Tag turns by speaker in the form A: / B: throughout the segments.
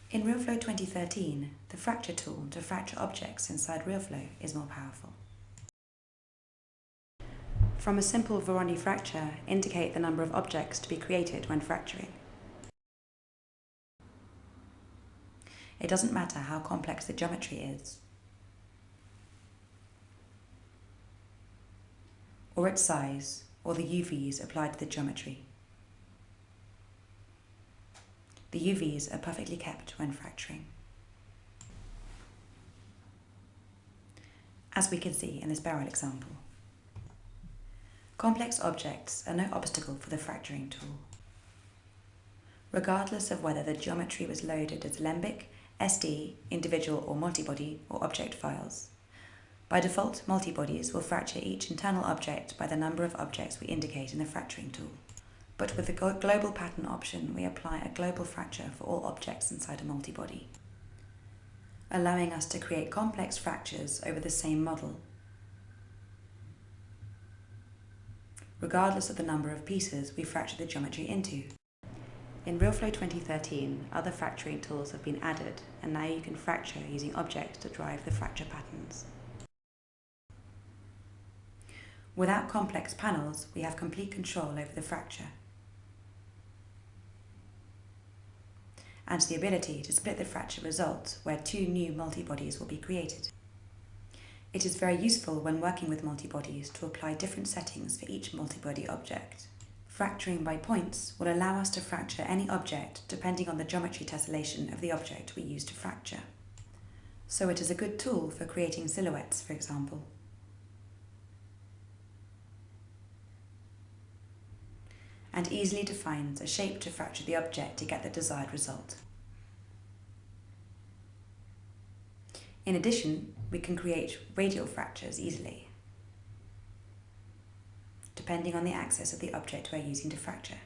A: In RealFlow 2013, the fracture tool to fracture objects inside RealFlow is more powerful. From a simple Voronoi fracture, indicate the number of objects to be created when fracturing. It doesn't matter how complex the geometry is, or its size, or the UVs applied to the geometry. The UVs are perfectly kept when fracturing. As we can see in this barrel example. Complex objects are no obstacle for the fracturing tool, regardless of whether the geometry was loaded as lembic, SD, individual or multibody, or object files. By default, multibodies will fracture each internal object by the number of objects we indicate in the fracturing tool. But with the global pattern option, we apply a global fracture for all objects inside a multibody, allowing us to create complex fractures over the same model, regardless of the number of pieces we fracture the geometry into. In RealFlow 2013, other fracturing tools have been added, and now you can fracture using objects to drive the fracture patterns. Without complex panels, we have complete control over the fracture, and the ability to split the fracture result where two new multibodies will be created. It is very useful when working with multibodies to apply different settings for each multibody object. Fracturing by points will allow us to fracture any object depending on the geometry tessellation of the object we use to fracture. So it is a good tool for creating silhouettes, for example. And easily defines a shape to fracture the object to get the desired result. In addition, we can create radial fractures easily, depending on the axis of the object we're using to fracture.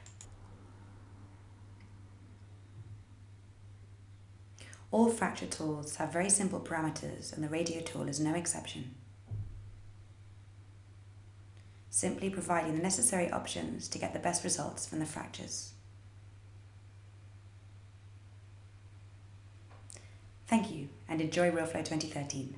A: All fracture tools have very simple parameters, and the radial tool is no exception, simply providing the necessary options to get the best results from the fractures. Thank you, and enjoy RealFlow 2013.